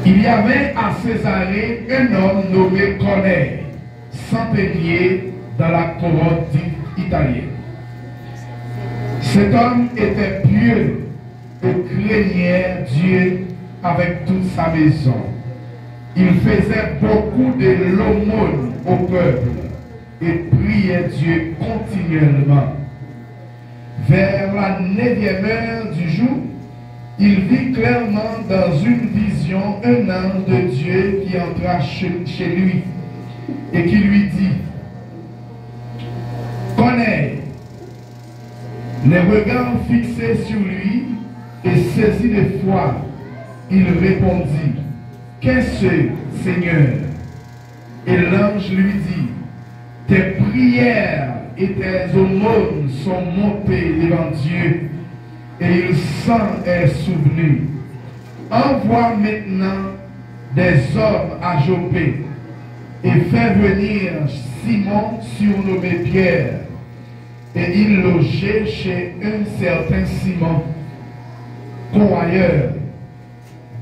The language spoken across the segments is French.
Il y avait à Césarée un homme nommé Corneille, centenier dans la couronne italienne. Cet homme était pieux et craignait Dieu avec toute sa maison. Il faisait beaucoup de l'aumône au peuple et priait Dieu continuellement. Vers la 9e heure du jour, il vit clairement dans une vision un ange de Dieu qui entra chez lui et qui lui dit: Corneille. Les regards fixés sur lui et saisi de foi, il répondit: Qu'est-ce, Seigneur? Et l'ange lui dit: Tes prières et tes aumônes sont montées devant Dieu, et il s'en est souvenu. Envoie maintenant des hommes à Jopé, et fais venir Simon surnommé Pierre. Et il logeait chez un certain Simon, convoyeur,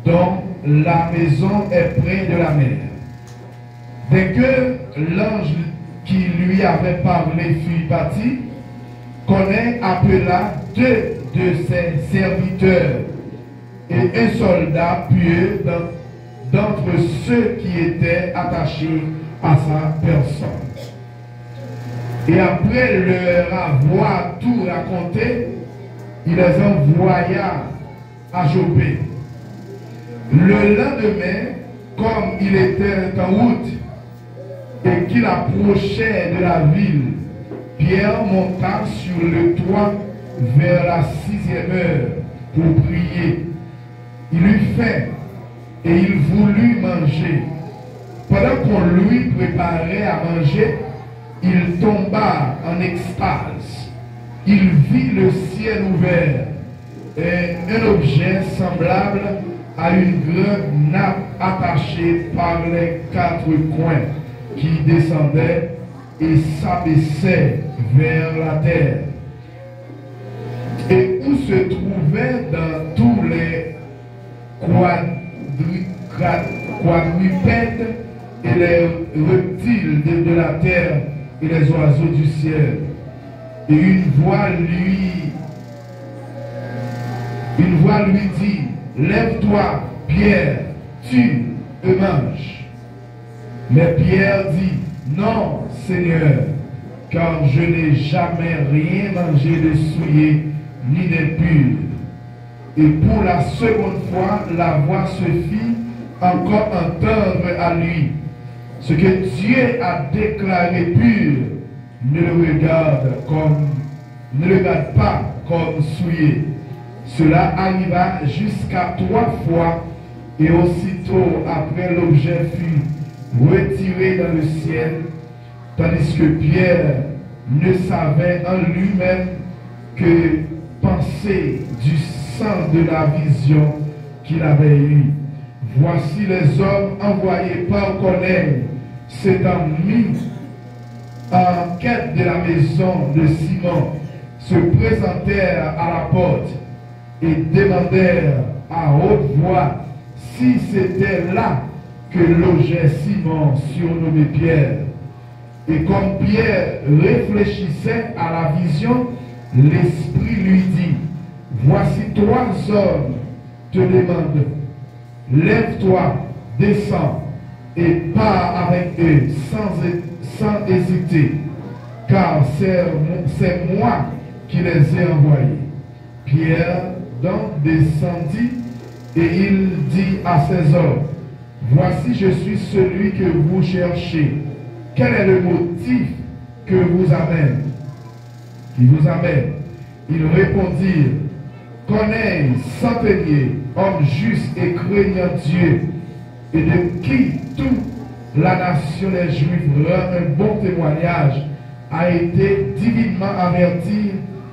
dont la maison est près de la mer. Dès que l'ange qui lui avait parlé fut parti, Corneille appela 2 de ses serviteurs et un soldat pieux d'entre ceux qui étaient attachés à sa personne. Et après leur avoir tout raconté, il les envoya à Jopé. Le lendemain, comme il était en route et qu'il approchait de la ville, Pierre monta sur le toit vers la 6e heure pour prier. Il eut faim et il voulut manger. Pendant qu'on lui préparait à manger, il tomba en extase. Il vit le ciel ouvert et un objet semblable à une grande nappe attachée par les 4 coins qui descendait et s'abaissait vers la terre, et où se trouvaient dans tous les quadrupèdes et les reptiles de la terre et les oiseaux du ciel. Et une voix lui dit: Lève-toi, Pierre, tue et mange. Mais Pierre dit: Non, Seigneur, car je n'ai jamais rien mangé de souillé ni d'impur. Et pour la seconde fois, la voix se fit encore entendre à lui: Ce que Dieu a déclaré pur, ne le regarde pas comme souillé. Cela arriva jusqu'à 3 fois, et aussitôt après l'objet fut retiré dans le ciel, tandis que Pierre ne savait en lui-même que penser du sang de la vision qu'il avait eue. Voici les hommes envoyés par Corneille s'étant mis en quête de la maison de Simon, se présentèrent à la porte et demandèrent à haute voix si c'était là que logeait Simon surnommé Pierre. Et comme Pierre réfléchissait à la vision, l'Esprit lui dit: Voici 3 hommes te demandent. Lève-toi, descends et pars avec eux sans hésiter, car c'est moi qui les ai envoyés. Pierre donc descendit et il dit à ses hommes: Voici, je suis celui que vous cherchez. Quel est le motif qui vous amène? Ils répondirent: Corneille, centenier, homme juste et craignant Dieu, et de qui toute la nation des Juifs rend un bon témoignage, a été divinement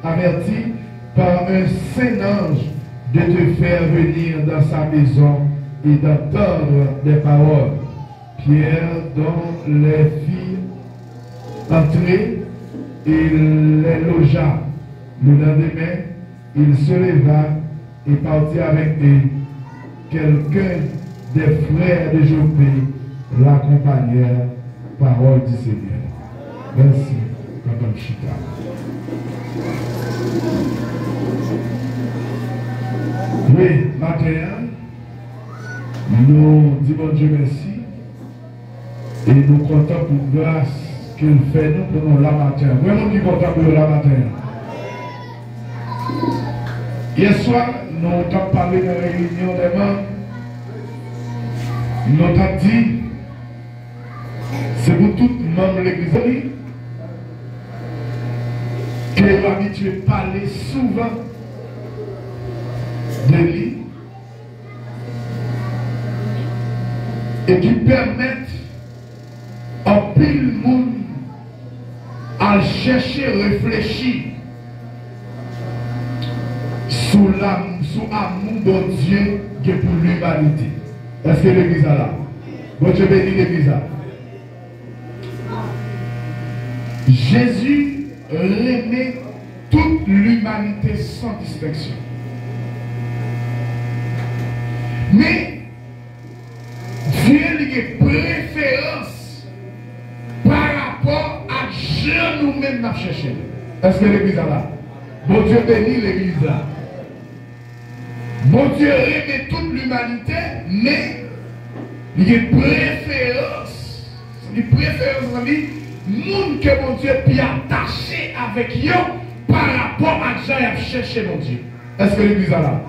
averti par un saint ange de te faire venir dans sa maison et d'entendre des paroles. Pierre donc les fit entrer et les logea. Le lendemain, il se leva et partit avec eux. Quelqu'un des frères de Jopé l'accompagnèrent, parole du Seigneur. Merci, Madame Chita. Oui, matin, nous disons Dieu merci et nous comptons pour grâce qu'il fait nous pour nous la matin. Vraiment, nous comptons pour la matin. Hier soir, nous avons parlé de la réunion des membres. Nous avons dit, c'est pour tout le monde de l'église qui est habitué à parler souvent de lui et qui permettent à pile monde à chercher, réfléchir sous l'amour de Dieu qui est pour l'humanité. Est-ce que l'église est là? Bon Dieu bénit l'église. Jésus aimait toute l'humanité sans distinction. Mais Dieu lui a préférence par rapport à Dieu nous-mêmes nous cherchons. Est-ce que l'église est là? Bon Dieu bénit l'église là. Bon Dieu aimait toute l'humanité, mais il y a préférence. Il y a préférence dans la vie. Monde que mon Dieu puis attaché avec eux par rapport à Dieu à chercher mon Dieu. Est-ce que l'église est là?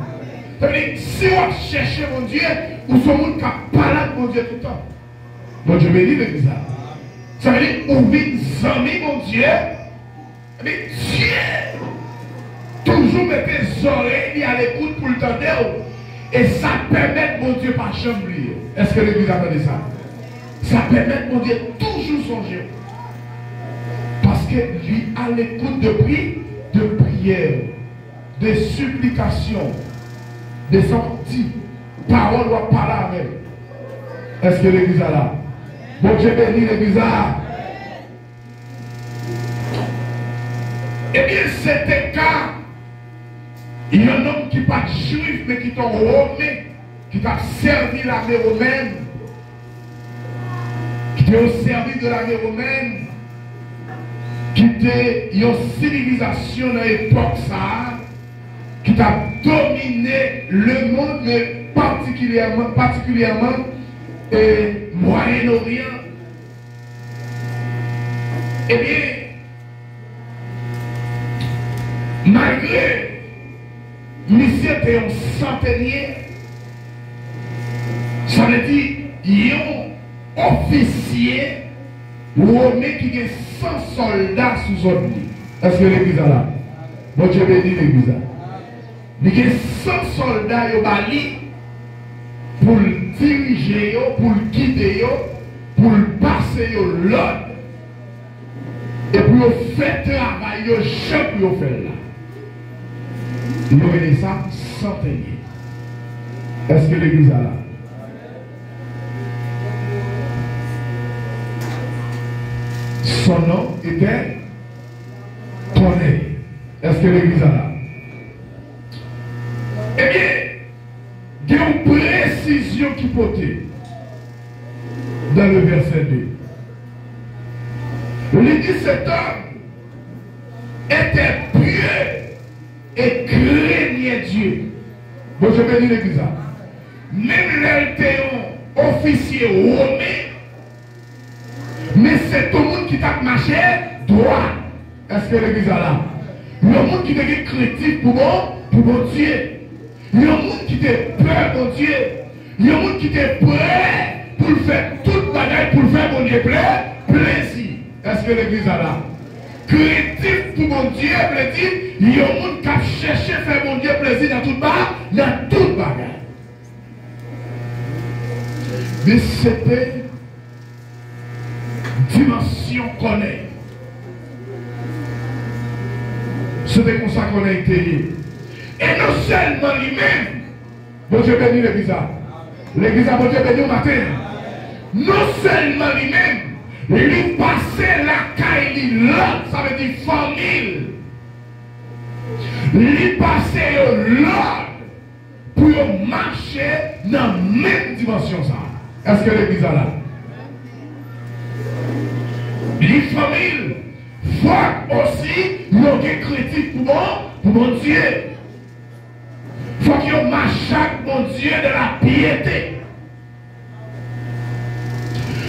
Ça veut dire, si on cherche mon Dieu, ou ce monde qui parle de mon Dieu tout le temps. Bon Dieu bénit l'église là. Ça veut dire, on vit amis mon Dieu, mais Dieu toujours mettre les oreilles à l'écoute pour le temps et ça permet mon Dieu pas chambrer. Est-ce que l'église a entendu ça? Ça permet mon Dieu toujours songer. Parce que lui à l'écoute de prière, de supplication, de sorties, parole doit parler avec. Est-ce que l'église a là? Bon Dieu bénit l'église là. Eh bien, c'était cas. Il y a un homme qui n'est pas juif, mais qui est romain, qui t'a servi l'armée romaine, qui t'a servi de l'armée romaine, qui était une civilisation dans l'époque ça, qui t'a dominé le monde, mais particulièrement et Moyen-Orient. Eh bien, malgré monsieur était un centenier, ça veut dire un officier romain qui a 100 soldats sous son lit. Est-ce que l'église est là? Bon Dieu bénit l'église. Il y a 100 soldats au Bali pour le diriger, pour le guider, pour le passer l'ordre. Et pour faire travail, je peux faire là. Il aurait ça centenier. Est-ce que l'église est là? Son nom était Corneille. Est-ce que l'église est là? Eh bien, il y a une précision qui portait dans le verset 2. Les 17 hommes étaient pieux et craignaient Dieu. Bon, je vais dire l'église. Même les officiers romains, mais c'est tout le monde qui t'a marché droit. Est-ce que l'église est là? Le monde qui devient chrétien pour mon Dieu. Il y a un monde qui était peur, mon Dieu. Il y a un monde qui était prêt pour faire toute bagaille, pour faire mon Dieu plaisir. Est-ce que l'église est là? Chrétien pour mon Dieu, veut dire, il y a un monde qui a cherché à faire mon Dieu plaisir dans toute bagaille. Mais c'était dimension connaît. C'était comme ça qu'on a été. Et non seulement lui-même, bon Dieu bénit l'église. L'église a bon Dieu béni au matin. Non seulement lui-même, lui passait la caille, là, ça veut dire famille. Lui passait l'ordre pour marcher dans la même dimension. Est-ce que l'église est là? Les familles faut aussi des critiques pour mon Dieu. Il faut qu'ils marchent chaque bon Dieu de la piété.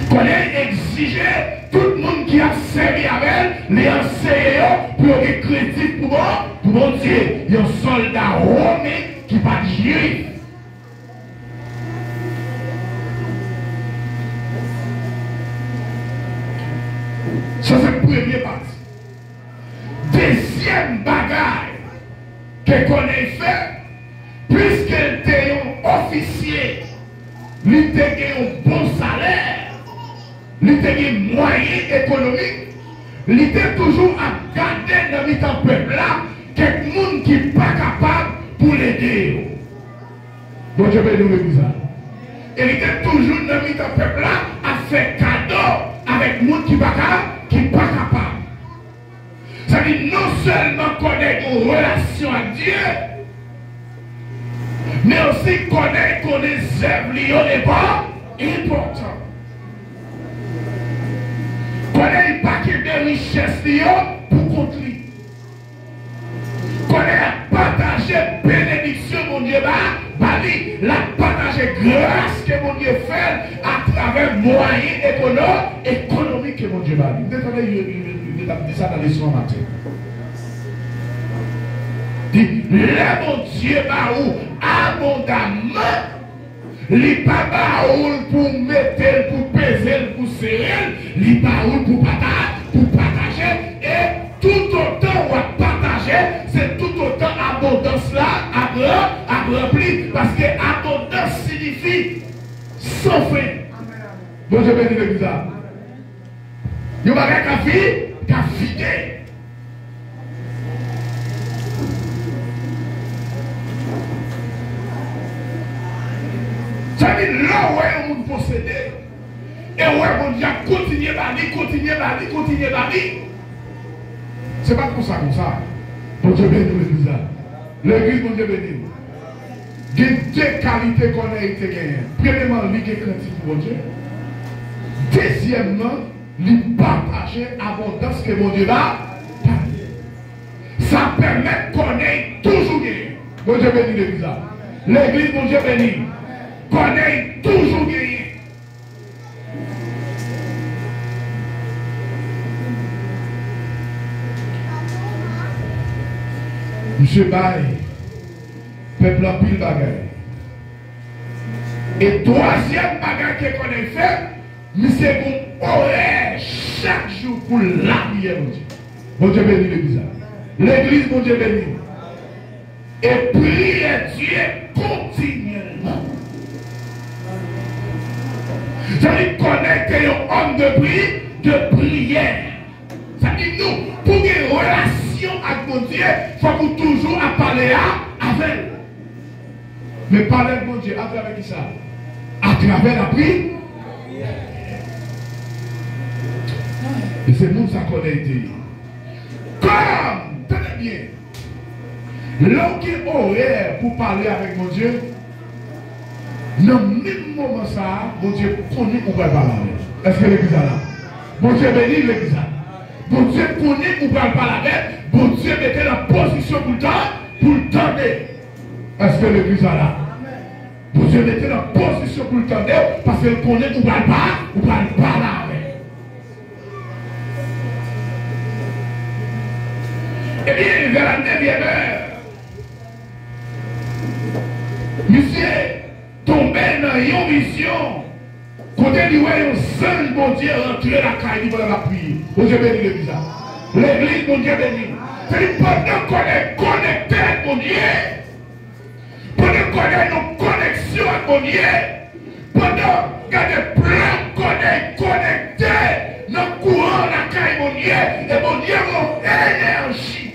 Qu'on ait exigé tout le monde qui a servi avec elle, les enseignants pour des critiques pour mon Dieu. Il y a un soldat romain qui n'est pas juif. Ça c'est la première partie. Deuxième bagaille qu'on ait fait, puisqu'elle était un officier, il était un bon salaire, il était un moyen économique, il était toujours à garder dans le peuple là, quelqu'un qui n'est pas capable pour l'aider. Bon, je vais nous dire ça. Il était toujours dans le peuple là à faire cadeau avec les gens qui n'est pas capable. Ça veut dire non seulement connaître une relation avec Dieu, mais aussi connaître qu'on les œuvres n'est pas important. Connaître le paquet de richesses pour contre lui. Connaître partager bénédiction mon Dieu, la partager grâce que mon Dieu fait à travers moyens économiques que mon Dieu va. Il a dit ça dans les soins matin. Dit, le mon Dieu va où abondamment, les pas pour mettre, pour peser, pour serrer, les pas pour partager, et tout autant on va partager, c'est tout autant abondance là à remplir, parce que abondance signifie sans fin. Bon, je vais dire ça. Il y a un qui a vidé. Ça veut dire là où on posséder. Et où on dit continuer à aller. C'est pas comme ça. Bon Dieu béni l'église. L'église, bon Dieu béni. Il y a deux qualités qu'on a été gagnées. Premièrement, il y a critique pour Dieu. Deuxièmement, il partager l'abondance que mon Dieu va parler. Ça permet qu'on ait toujours gagné. Bon Dieu béni l'église. L'église, mon Dieu béni, qu'on ait toujours gagné. Monsieur Baye, peuple en pile bagaille. Et troisième bagaille qu'on a fait, monsieur bon horaire chaque jour pour la prière, mon Dieu. Bon Dieu béni l'église. L'église, mon Dieu béni. Et prier Dieu continuellement. C'est-à-dire connecter un homme de prière. C'est-à-dire nous, pour une relation avec mon Dieu, il faut toujours parler avec. Mais parler avec mon Dieu, à travers qui ça? À travers la prière. Et c'est nous ça qu'on a été. Comme, tenez bien, l'homme qui est horaire pour parler avec mon Dieu, dans le même moment ça, mon Dieu connaît où va parler. Est-ce que l'église est là? Mon Dieu bénit l'église. Mon Dieu connaît où va parler avec. Mon Dieu mettait la position pour le tendre. Est-ce que l'église est là? Mon Dieu mettait la position pour le tendre parce qu'il connaît où va parler avec. Et bien, vers la 9e heure, monsieur tombé dans une vision. Côté du ouais, un seul bon Dieu rentré la caille pour la prière. Bon Dieu béni l'église. L'église, bon Dieu béni. C'est pendant qu'on est connecté avec mon Dieu. Pendant qu'on est en connexion avec mon Dieu. Pendant qu'il y a des plans qu'on est connecté dans le courant de la caille mon Dieu. Et mon Dieu a une énergie.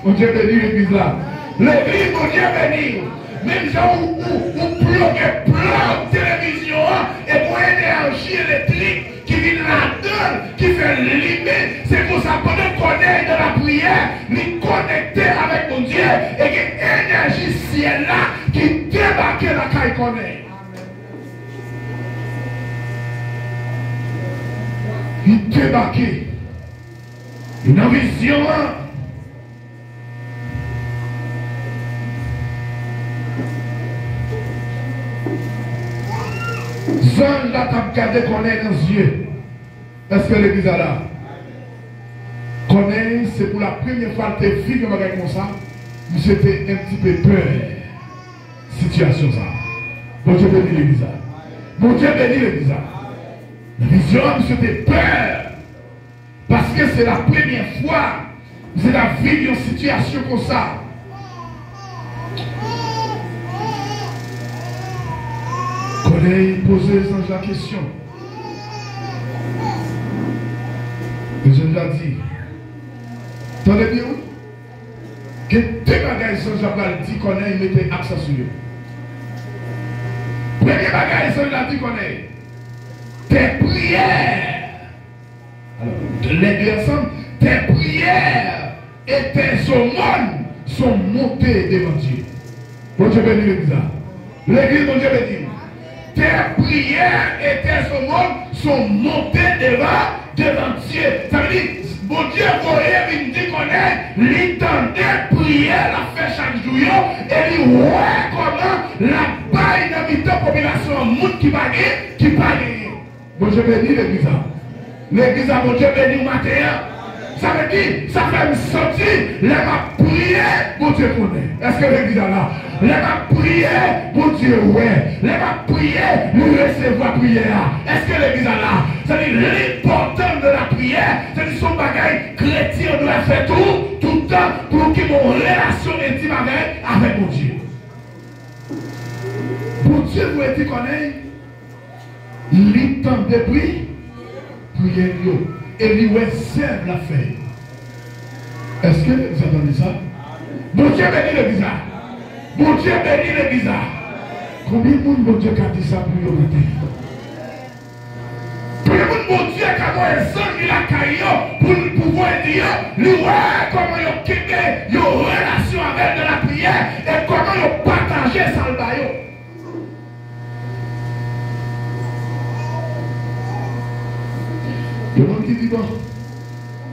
Mon Dieu béni l'église là. L'église, mon Dieu béni. Même gens où plein de télévision et pour énergie électrique qui vient là-dedans, qui fait limiter, c'est pour ça pendant qu'on est dans la prière, nous connecter avec mon Dieu et que l'énergie ciel là qui déverse connaît. Il débarqué. Une vision. Jean là t'a regardé connaît dans les yeux. Est-ce que l'église est là? Connaît, c'est pour la première fois que tu vis comme ça. C'était un petit peu peur. Situation ça. Bon Dieu bénit l'église. Bon Dieu bénit l'église. La vision, c'était peur. Parce que c'est la première fois que vous avez vécu une situation comme ça. Connaît, posez la question. Et je l'ai dit. Attendez bien. Que deux bagages sans Jabal dit qu'on a, il mettait accent sur eux. Premier bagage sans Jabal dit qu'on a. Tes prières. Alors, les deux ensemble, tes prières et tes aumônes sont montées devant Dieu. Bon Dieu bénit l'église. L'église, bon Dieu bénit. Tes prières et tes aumônes sont montées devant Dieu. Ça veut dire, bon Dieu, voyez, il dit qu'on est, l'entendait prier, la fait chaque jour, et il voit comment la baille de la population, le monde qui pague. Bon Dieu bénit l'église. L'église, bon Dieu bénit le matin. Ça veut dire, ça fait me sentir, les m'a prié, bon Dieu connaît. Est-ce que l'église est là? Les m'a prié, bon Dieu, ouais. Les m'a prié, nous recevons prière. Est-ce que l'église est là? C'est-à-dire, l'important de la prière, c'est-à-dire, son bagage chrétien doit faire tout le temps pour qu'il y ait une relation intime avec mon Dieu. Bon Dieu, vous êtes connaît, l'important de prier, et lui serve la fête. Est-ce que vous entendez ça? Bon Dieu bénit l'église. Bon Dieu bénit l'église. Combien de monde bon Dieu a dit ça pour le matin? Combien de monde bon Dieu a dit la caillou pour pouvoir dire, lui comment il a quitté une relation avec de la prière et comment il a partagé ça le baillot. Il y a des gens qui disent, bon,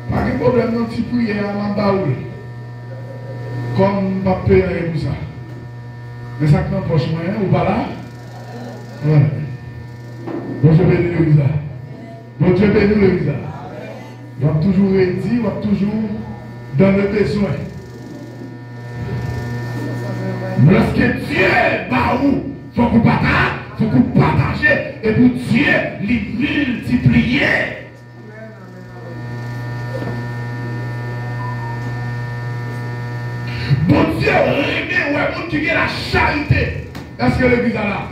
pas de problème, non, tu pries à m'emballer. Comme je ne peux pas payer pour ça. Mais ça ne poche moyen, ou pas là? Voilà. Bon Dieu bénit l'église. Bon Dieu bénit l'église. Il va toujours dire, il va toujours dans le besoin. Lorsque Dieu va où? Il faut qu'on partage, et pour Dieu, les multiplier. Bon Dieu, remet ouais, mon Dieu, la charité. Est-ce que l'église est là?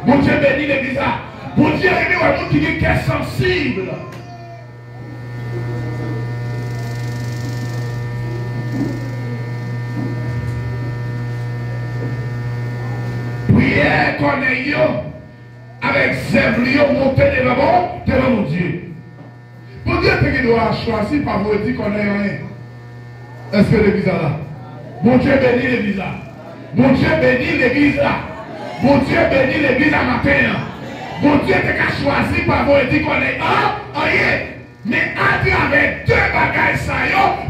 Bon Dieu bénit l'église. Bon Dieu, remet ouais, mon Dieu, qui est sensible. Prière qu'on ait avec zèvre, monter devant mon Dieu. Bon Dieu, tu dois choisir par vous dire qu'on n'ait rien. Est-ce que l'église est là? Bon Dieu bénit l'église. Bon Dieu bénit l'église. Bon Dieu bénit l'église à matin. Bon Dieu t'a choisi par vous et dit qu'on est rien. Mais à travers deux bagages ça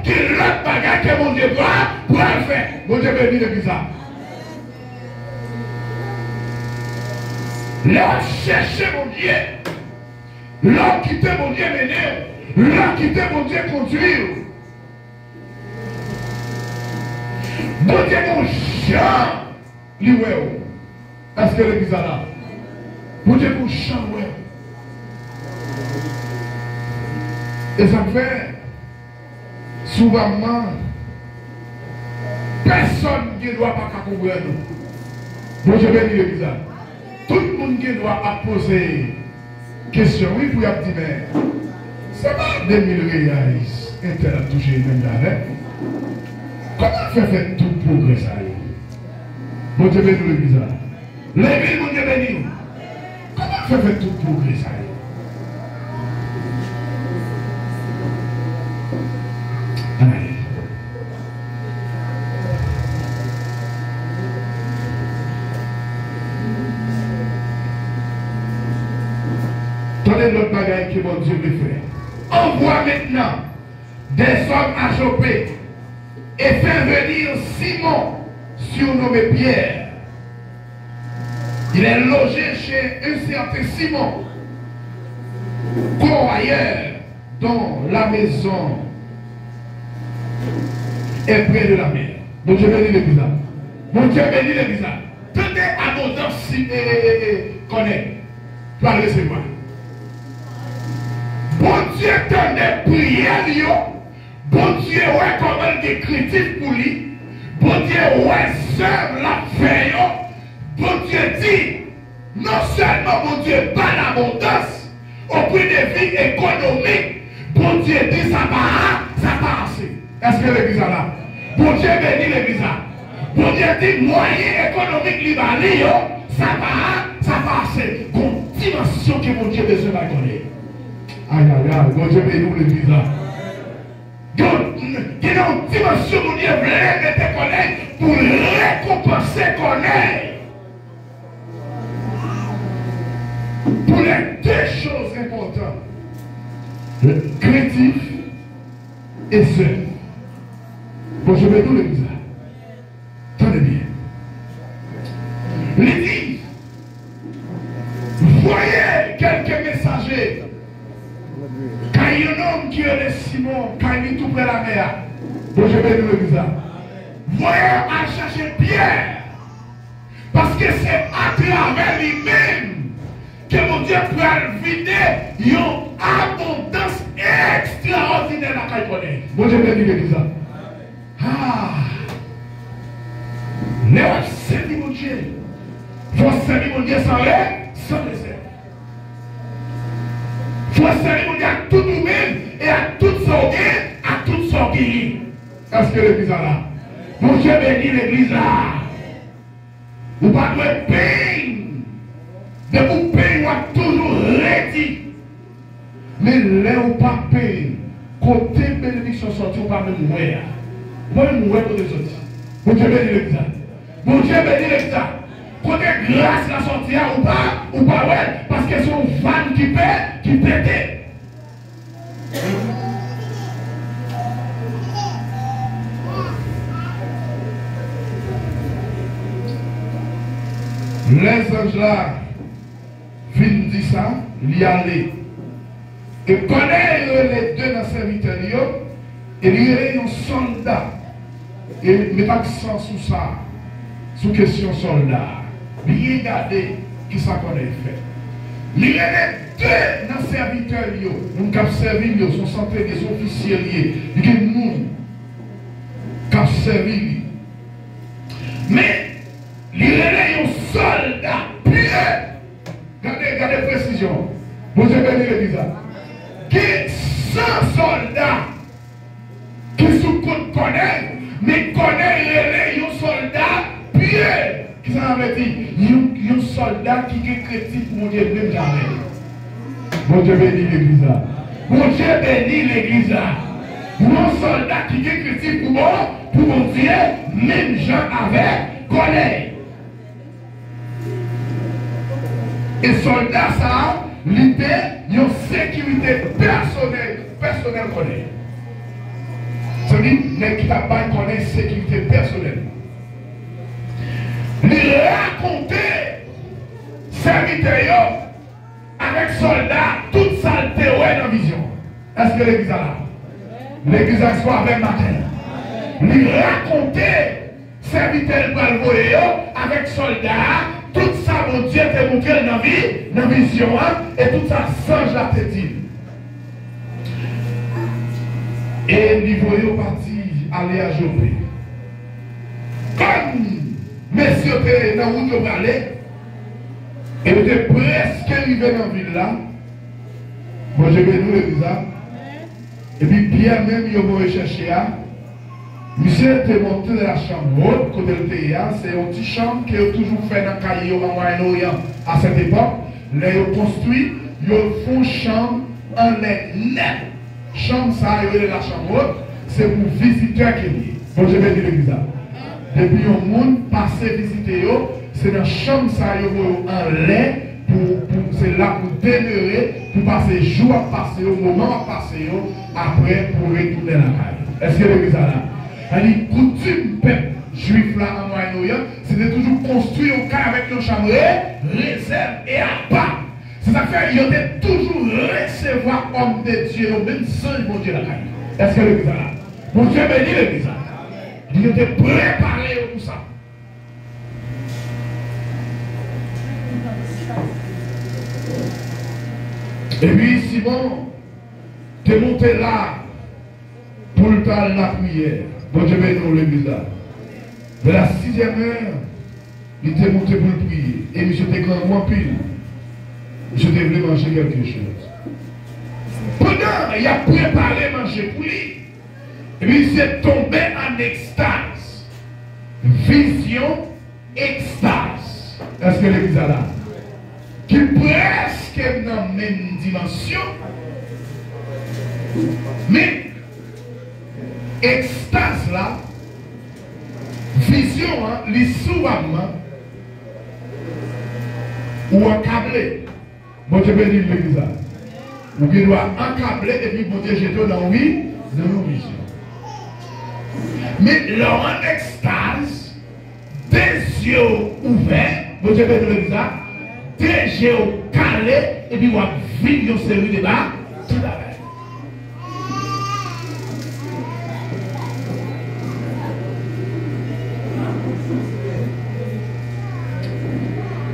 qui l'autre bagage que mon Dieu doit faire. Bon Dieu bénit l'église. L'homme chercher mon Dieu. L'homme quitter mon Dieu mener. L'homme quitter mon Dieu conduire. Bon Dieu, mon chant, est-ce que l'église est là? Bon Dieu, mon chant, ouais. Et ça fait, souvent, personne ne doit pas couvrir nous. Bon Dieu, bénis l'église. Tout le monde qui doit poser question, oui, pour y dire, mais c'est pas 2000 réals, Intel a touché même là. Comment faire tout progrès ça? Bon Dieu bénit l'église. L'église, bon Dieu bénit. Comment faire tout progrès ça? Amen. Donnez l'autre bagaille que mon Dieu veut faire. Envoie maintenant des hommes à Jopé et fait venir Simon, surnommé Pierre. Il est logé chez un certain Simon, corroyeur, dont la maison est près de la mer. Mon Dieu bénit l'église. Mon Dieu bénit l'église. Tout est abondance si connaît. Tu vas le recevoir. Bon Dieu tenait prière. Bon Dieu, ouais, comment des critiques pour lui. Bon Dieu, ouais, seul la fait. Bon Dieu dit, non seulement bon Dieu pas l'abondance, au prix de vie économique, bon Dieu dit ça va assez. Est-ce que l'église est là? Bon Dieu bénit l'église. Bon Dieu dit moyen économique libanais, ça va assez. Une dimension que mon Dieu besoin de connaître. Aïe aïe aïe, bon Dieu bénit l'église. Il y a une dimension mon Dieu veut te connaître pour récompenser connaître. Pour les deux choses importantes, le créatif et seul. Bon, je vais nous le dire. Tenez bien. Il dit, voyez quelques messagers. Quand il y a un homme qui est Simon, quand il est tout près de la mer. Bon, je vais nous le dire. Voyez à chercher Pierre. Parce que c'est à travers lui-même que mon Dieu peut vider une abondance extraordinaire à Caïpone. Bon Dieu bénit l'église. Ah! Nous avons servi mon Dieu. Il faut servir mon Dieu sans réserve. Il faut servir mon Dieu à tout nous-mêmes et à toute sortie, à toute sortie. Est-ce que l'église est là? Mon Dieu bénit l'église là. Vous ne pouvez pas payer. De vous payer, vous toujours ready. Mais là, vous ne pouvez pas payer. Côté bénédiction sortie, vous ne pouvez pas même mourir. Vous ne pouvez pas mourir pour les autres. Mon Dieu bénit l'église. Mon Dieu bénit l'église. Côté grâce la sortie, ou pas, ouais, parce que c'est une vanne qui pète. Les anges là viennent dire ça, y aller. Et connaître les deux dans serviteurs, et il y a un soldat. Et met accent sur ça, sur question soldat. Bien garder qui ça qu'on a fait. Il y a les deux dans serviteurs, nous qui ont servi, sont centrés des officiers, il y a des gens qui ont servi. Mais il y a un soldat pur. Regardez précision. Vous avez dit l'église. Qui 100 soldats qui sous compte connaît, mais connaît un soldat pur. Qui ça veut dire? Un soldat qui est chrétien pour mon Dieu même jamais. Mon Dieu bénit l'église. Mon Dieu bénit l'église. Un soldat qui est chrétien pour mon Dieu, même gens avec connaît. Et soldat ça, l'idée, il y a une sécurité personnelle connaît. C'est-à-dire, qui t'a pas connaît sécurité personnelle. Il racontait serviteur avec soldats, toute saleté dans la vision. Est-ce que l'église est là? L'église a soir avec matin. Il racontait serviteur avec soldats. Tout ça, mon Dieu, te montré dans la vision, et tout ça, sans la tête. Et il voyait parti aller à Jopé. Comme messieurs étaient dans la route de aller, et ils étaient presque arrivés dans la ville là. Moi, je vais nous le dire. Et puis, Pierre même, il va rechercher. Monsieur était monté de la chambre haute, côté le théâ, c'est une petite chambre qui est toujours fait dans le caillou en Moyen-Orient à cette époque. Là, ils ont construit, ils font chambre en net. Chambre, ça, il y a la chambre haute, c'est pour visiteurs qui viennent. Bon, je vais dire l'église. Depuis le monde passé visiter, c'est dans la chambre, ça, il y a en lait c'est là pour demeurer, pour passer jour à passer, au moment à passer, après pour retourner la caille. Est-ce que l'église là? Elle coutume peuple juif là en Moyen-Orient, c'était toujours construire un cas avec nos chambres, réserve et à part. C'est ça fait, il y avait toujours recevoir homme de Dieu, même sans bon Dieu la caille. Est-ce que l'église là? Mon Dieu bénit l'église là. Il était préparé pour ça. Et puis Simon, t'es monté là pour le temps de la prière. Bon Dieu bénit l'église là. Vers la 6e heure, il était monté pour le prier. Et monsieur était grand pile. Monsieur devait manger quelque chose. Pendant, il a préparé manger pour lui. Et puis il s'est tombé en extase. Vision, extase. Est-ce que l'église a là? Qui presque dans la même dimension. Mais, extase là, vision, les sous-amants, ou accablé. Bon Dieu bénit l'église là. Ou qui doit accabler et puis bon Dieu jette dans oui, dans nos visions. Mais leur en extase, des yeux ouverts, bon Dieu bénit l'église là, des yeux calés, et puis on va vivre une série de bas, tout à l'heure.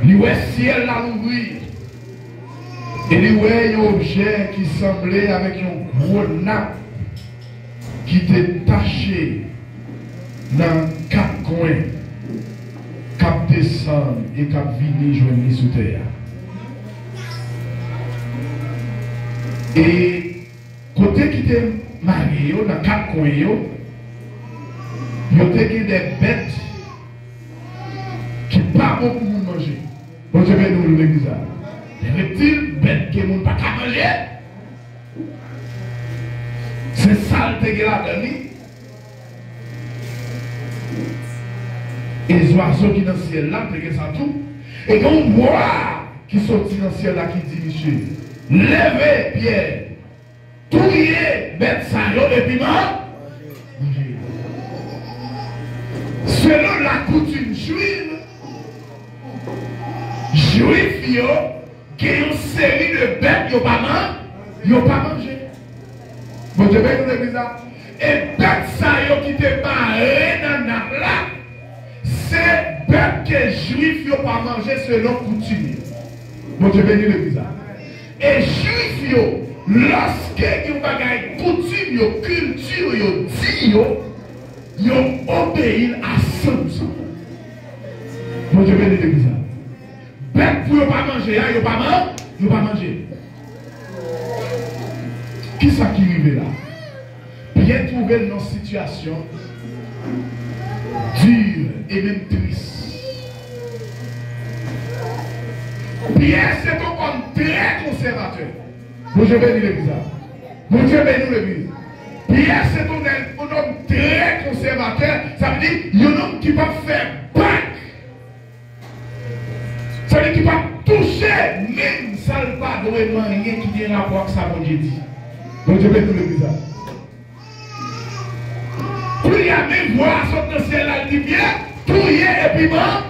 Le ciel l'a ouvert. Et il y a un objet qui semblait avec un gros nappe qui était taché dans 4 coins, cap descendre et cap venir joindre sous terre. Et côté qui était marié, dans 4 coins, il y a des bêtes qui ne sont pas bon pour nous manger. Bon, je vais nous l'église. Les reptiles, bêtes qui ne sont pas qu'à manger. C'est saleté qui est là-dedans. Et les oiseaux qui sont dans le ciel là, c'est ça tout. Et quand on voit qui sortit dans le ciel là, qui dit, monsieur, levez Pierre, touillez bête ça, et puis manger. Selon la coutume juive, juif, qui ont une série de bêtes, ils n'ont pas mangé. Bon, je vais vous dire ça. Et bêtes ça, qui te barré dans la là, c'est bêtes que juifs n'ont pas mangé selon coutume. Bon, je vais vous dire ça. Et juifs, lorsque ils ont bagay coutume, culture, dit, ils ont obéi à 100%. Bon, je vais vous dire ça. Bête pour ne pas manger, ils n'ont pas mangé. Qui ça qui arrive là? Bien trouvé dans une situation dure et même triste. Pierre, c'est un homme très conservateur. Bon, je vais dire l'église. Bon, Dieu bénit l'église. Pierre, c'est un homme très conservateur. Ça veut dire, il y a un homme qui va faire bac. Ça veut dire qu'il va toucher, même ça ne va pas vraiment rien qui vient rapport avec ça, mon Dieu dit. Donc je vais tout le dire. Pour y a même voir son dans le ciel là, il dit bien, touiller et puis manger.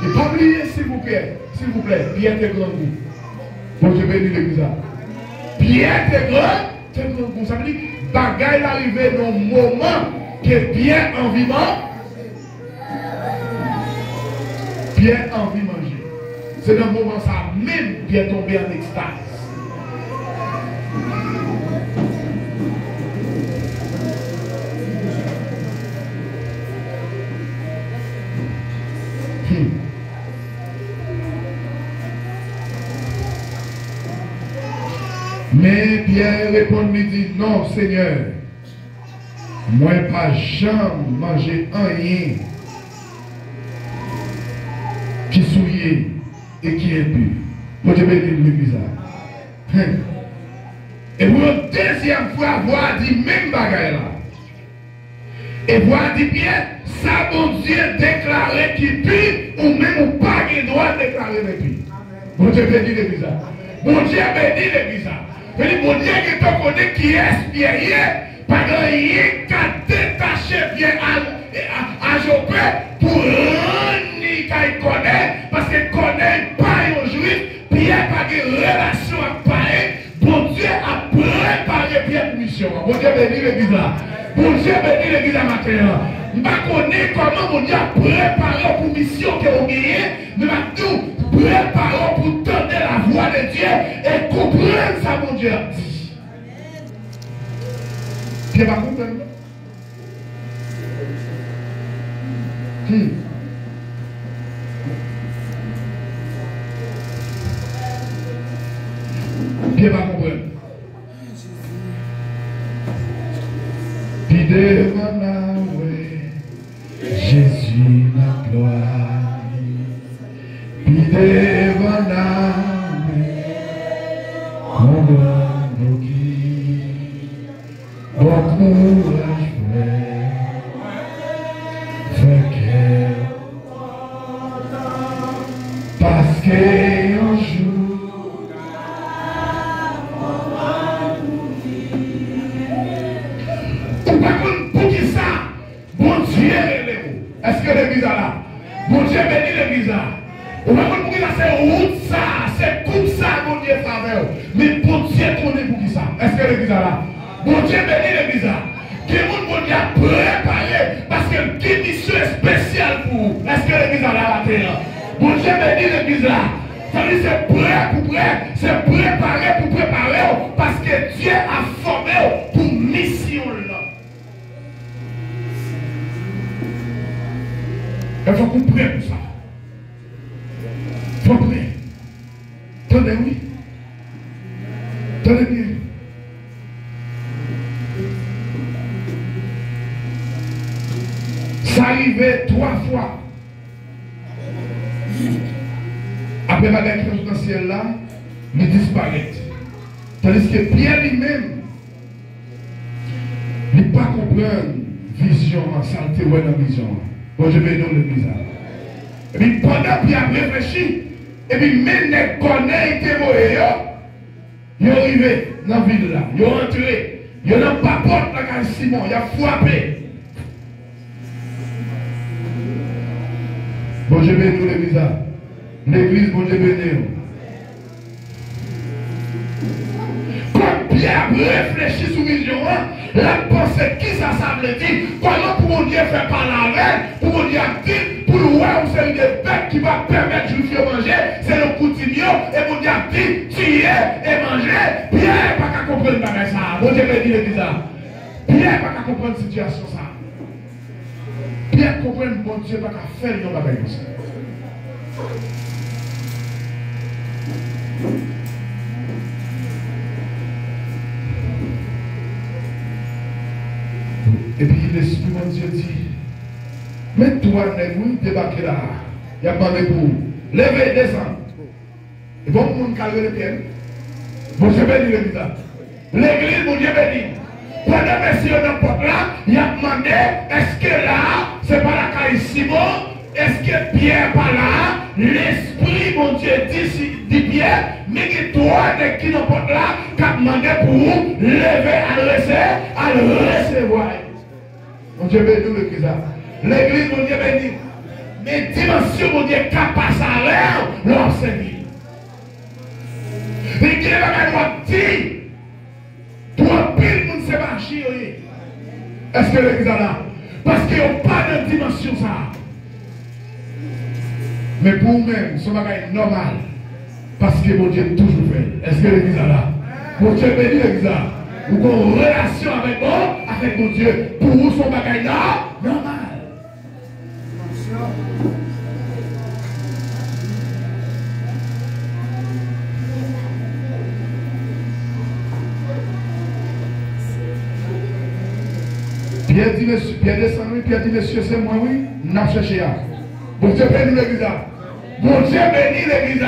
Et pas oublier, s'il vous plaît, Pierre est grand goût. Donc je vais dire l'église. Pierre est grand goût. Ça veut dire, bagaille arrivé dans le moment que Pierre en vivant. Pierre a envie de manger. C'est dans le moment ça, même Pierre tombé en extase. Mais Pierre répond lui dit, non Seigneur, moi pas jamais manger rien qui souillé et qui est impur. Moi je vais dire le bizarre. Et pour une deuxième fois, voir dit même bagaille là. Et voir dit bien, ça bon Dieu déclaré qui pue ou même ou pas de droit droit de déclarer les pays. Bon Dieu bénit l'église. Bon Dieu bénit l'église. Bon Dieu qui te connaît qui est bien, pas rien qu'à détacher bien à Jopé pour rendre qu'il connaît, parce qu'il connaît pas un juif, Pierre pas de relation à Paris. Bon Dieu a préparé Pierre pour mission. Bon Dieu bénit l'église. Bon Dieu bénit l'église matin. Je ne connais pas comment mon Dieu a préparé pour mission que vous gagnez, mais tout préparé pour tendre la voix de Dieu et comprendre ça, mon Dieu. Pierre va comprendre. Pierre va comprendre. Puis devant la Jésus la gloire. Puis devant la on doit nous guider. Bon courage, frère. Parce qu'un jour, pour qui ça? Bon Dieu, est-ce que l'église là? Bon Dieu bénit l'église là. On va pour qui ça? C'est route ça, c'est comme ça, bon Dieu faveur. Mais bon Dieu connaît pour qui ça? Est-ce que l'église là? Bon Dieu bénit l'église là. Qui monde bon Dieu a préparé parce que qui mission spéciale pour vous. Est-ce que l'église là la terre? Bon Dieu bénit l'église là. Ça veut dire c'est prêt pour prêt, c'est préparé pour préparer parce que Dieu a formé pour mission là. Il faut qu'on prenne pour ça. Il faut prendre. Tenez, oui. Tenez bien. Ça arrivait 3 fois. Après ma dernière dans le ciel là, il disparaît. Tandis que Pierre lui-même, il n'a pas compris vision, saleté ou la vision. Bon, je vais dans l'église. Et puis pendant qu'il a réfléchi, et puis même les connaît qui étaient ils sont arrivés dans la ville là, ils sont entrés, ils n'ont pas porte la case Simon, ils ont frappé. Bon, je vais dans l'église. L'église, bon Dieu béni. Quand Pierre réfléchit sur vision, la pensée qui ça veut dire, comment pour mon Dieu faire parler avec, pour mon Dieu dire, pour le roi ou c'est une bête qui va permettre de faire manger, c'est le coutumier, et mon Dieu dit, tuer et manger. Pierre pas qu'à comprendre ça. Bon Dieu béni l'église. Pierre pas qu'à comprendre la situation ça. Pierre comprend bon Dieu pas qu'à faire une bagaille comme ça. Et puis l'Esprit de Dieu dit, mais toi, Négoui, débarquez là. Il y a demandé pour vous. Levez, descendez. Et bon, mon monde calme les pieds. Bon Dieu béni l'église. L'église, mon Dieu béni. Pendant que monsieur dans porte là, il a demandé, est-ce que là, c'est pas la caille Simon? Est-ce que Pierre pas là? L'Esprit, mon Dieu, dit Pierre, mais que toi, qui n'ont pas là, qui a demandé pour vous, lever à le recevoir. Mon Dieu béni l'église. L'église, mon Dieu béni. Mais dimension, mon Dieu, capable à l'air, l'enseigner. Et qui va dire, toi, pile, monde s'est marché. Est-ce que l'église est là? Parce qu'il n'y a pas de dimension ça. Mais pour vous-même, ce n'est normal. Parce que mon Dieu toujours fait. Est-ce que l'église est là? Mon Dieu bénit l'église. Vous avez une relation avec mon Dieu. Pour vous, son bagage là, normal. Pierre dit, monsieur, Pierre descend, Pierre dit, monsieur, c'est moi, oui, n'a cherché à. Bon Dieu bénit l'église. Bon Dieu bénit l'église.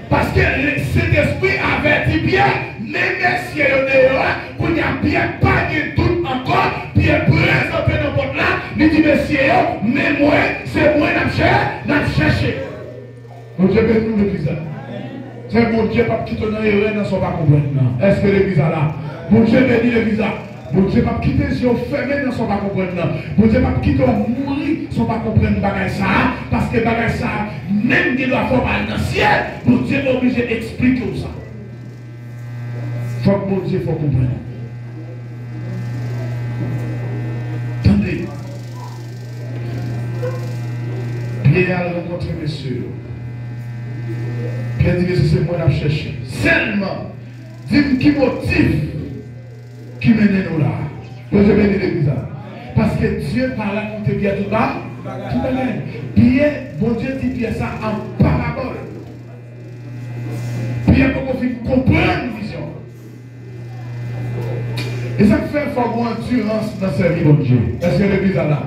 Parce que cet esprit avertit Pierre, même si il y a qu'on n'y a bien pas de doute encore, Pierre présente dans votre là, il dit, monsieur, mais moi, c'est moi n'a cherché. Bon Dieu bénit nous l'église. C'est mon Dieu pas quitter dans les reins, sans pas comprendre. Est-ce que l'église là? Bon Dieu bénit l'église. Bon Dieu pas quitter les yeux fermés, sans pas comprendre. Bon Dieu pas quitter mourir, sans pas comprendre bagay ça. Parce que bagay ça, même qu'il doit faire dans le ciel, bon Dieu est obligé d'expliquer ça. Faut que mon Dieu faut comprendre. Attendez. Pierre a rencontré monsieur. Pierre dit que c'est moi qui cherché. Seulement, dis-moi qui motive qui mène nous là. Vous avez béni l'église. Parce que Dieu par là qui te Pierre tout bas. Tout à l'heure. Pierre, bon Dieu dit Pierre ça en parabole. Pierre pour qu'on comprenne une vision. Et ça fait faut avoir endurance dans sa vie, bon Dieu. Est-ce que l'église est là?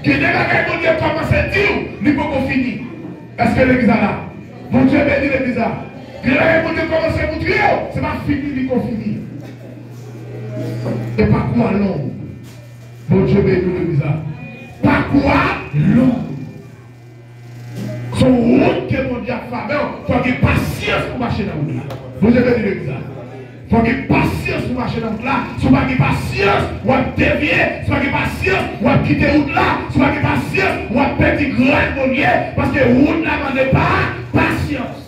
Que des bagages, bon Dieu, commence à dire, il faut qu'on finisse. Est-ce que l'église est là? Mon Dieu bénit l'église. Que des bagages, bon Dieu, commence à vous dire, c'est pas fini, il faut finir. Et pas quoi long. Bon Dieu bénit l'église. Pas quoi long. Son route que mon Dieu a fait, il faut qu'il y ait patience pour marcher dans le monde. Bon Dieu bénit l'église. Il faut qu'il y ait patience pour marcher dans le monde là. Si vous n'avez pas patience, vous avez dévié. Si vous n'avez pas patience, vous avez quitté la route là. Si vous n'avez pas patience, vous avez perdu grand mon Dieu. Parce que la route là ne demande pas patience.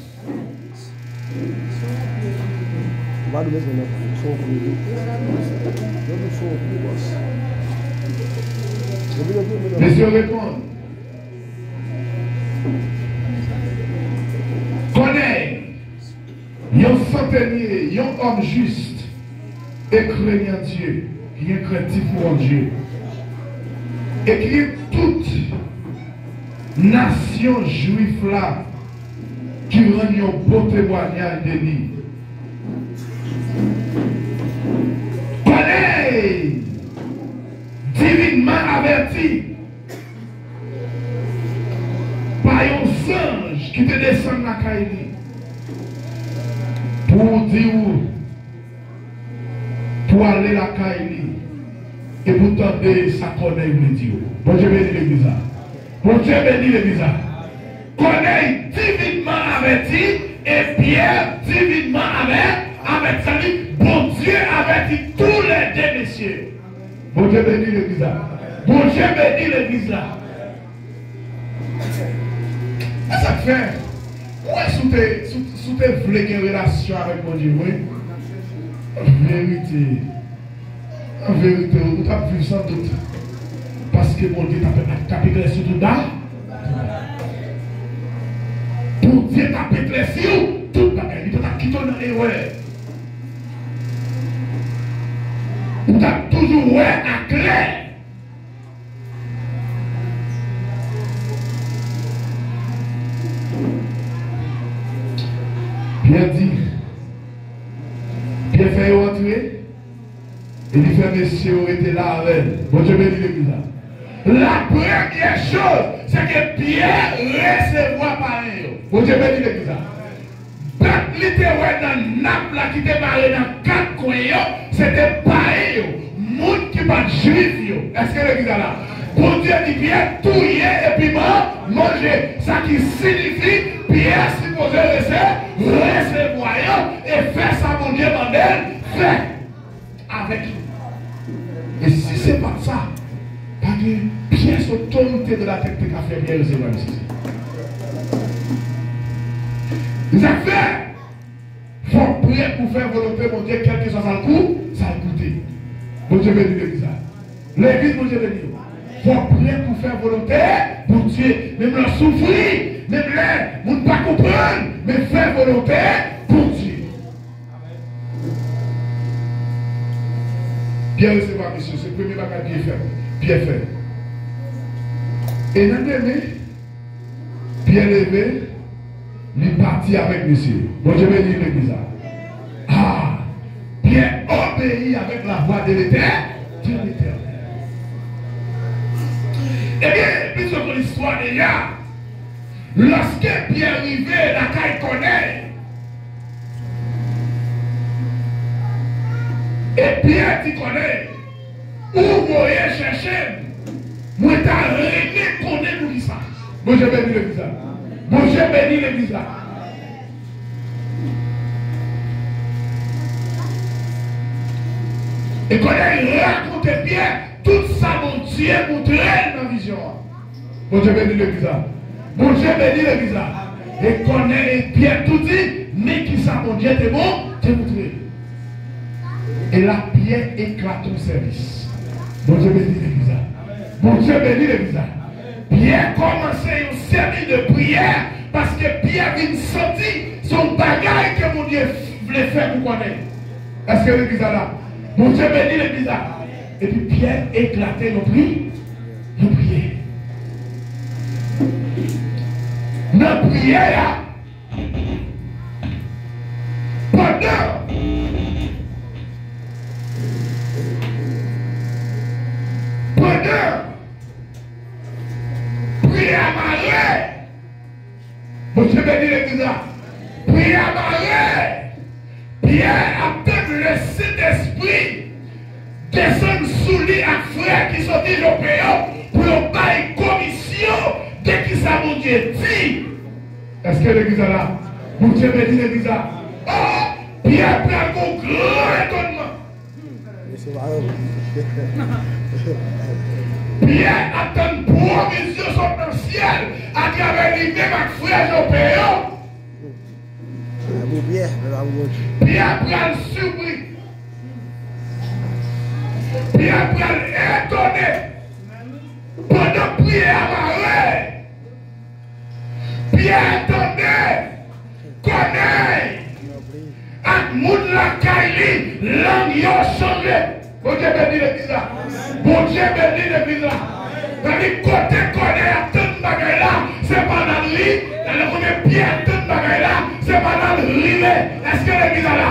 Messieurs répondent. Connais un centenier, un homme juste et craignant Dieu, qui est craintif pour Dieu, et qui est toute nation juive là, qui rend un beau témoignage de lui. Connais, divinement averti, par un singe qui te descend dans la caille pour dire, pour aller à la caille et pour tenter ça connaît le Dieu. Bon Dieu bénit l'église. Bon Dieu bénit l'église. Connaît divinement averti et Pierre divinement avec sa vie. Bon Dieu avertit tous les deux messieurs. Bon Dieu bénit l'église. Bon Dieu bénit l'église là. Ça fait. Où est-ce que tu veux une relation avec mon Dieu? Oui. En vérité, vous avez vu sans doute. Parce que mon Dieu t'a pétré sur tout bas. Mon Dieu t'a pétré sur tout bas. Il t'a quitté dans les ouais. Il t'a toujours ouais à clair. Pierre dit, Pierre fait rentrer, et il fait messieurs était là avec elle. Bon Dieu bénit l'église. La première chose, c'est que Pierre recevra par elle. Bon Dieu bénit l'église. Quand littéralement dans Naples qui était marié dans 4 coins, c'était pareil. Monde qui pas juif. Est-ce que l'église est là? Bon Dieu dit Pierre, touiller et puis manger. Ça qui signifie Pierre supposé recevoir et faire ça, mon Dieu, mandel, fait avec lui. Et si ce n'est pas ça, parce que pièce autorité de la tête de café, bien recevoir ici. Les affaires, il faut prier pour faire volonté, mon Dieu, quel que soit le coup, ça a coûté. Mon Dieu bénit l'église. L'église, mon Dieu bénit. Il faut prier pour faire volonté, pour Dieu, même le souffrir. Même là, vous ne pas comprendre, mais faire volonté pour Dieu. Pierre recevra, monsieur, c'est le premier bagage Pierre fait. Et dans le dernier, Pierre levé, il est parti avec monsieur. Bon Dieu bénit l'église. Ah, Pierre obéit avec la voix de l'Éternel. Eh bien, puisque l'histoire est là, lorsque Pierre arrivait, la caille connaît. Et Pierre tu connais. Où vous voyez chercher. Moi t'as régné connaît nous ça. Moi je vais dire ça. Moi Dieu bénit l'église là. Et quand elle raconte bien tout ça, mon Dieu montré dans la vision. Mon Dieu bénit l'église là. Mon Dieu bénit l'église là. Et connaît Pierre tout dit, mais qui ça, mon Dieu, t'es bon, t'es montré. Et là, Pierre éclate au service. Mon Dieu bénit l'église là. Mon Dieu bénit l'église là. Pierre commençait un service de prière parce que Pierre vient sentir son bagage que mon Dieu voulait faire pour connaître. Est-ce que l'église là? Mon Dieu bénit l'église là. Et puis Pierre éclatait nos prières. Nos prières. Nos prières là. Pendant prière à marée. Mon Dieu bénit l'église là. Prière à marée. Pierre a peut-être le Saint-Esprit descendre sous lui à frères qui sont déjà au pays pour faire une commission dès qu'ils savent mon Dieu dit. Est-ce que l'église est là? Mon Dieu bénit l'église là. Oh, Pierre prend un grand étonnement. Pierre attend une provision sur le ciel à travers lui-même avec frères au pays. Pierre prend le surpris. Pierre prend étonné. Pendant prière à marée. Pierre attendait. Connaît. Ak moun la kaili. Langue yo changé. Bon Dieu bénit l'église là. Bon Dieu bénit l'église là. Dans les côtés connaît à tout le bagage là. C'est pas dans le lit. Dans le premier Pierre tout le bagage là. C'est pas dans le rivet. Est-ce que l'église est là?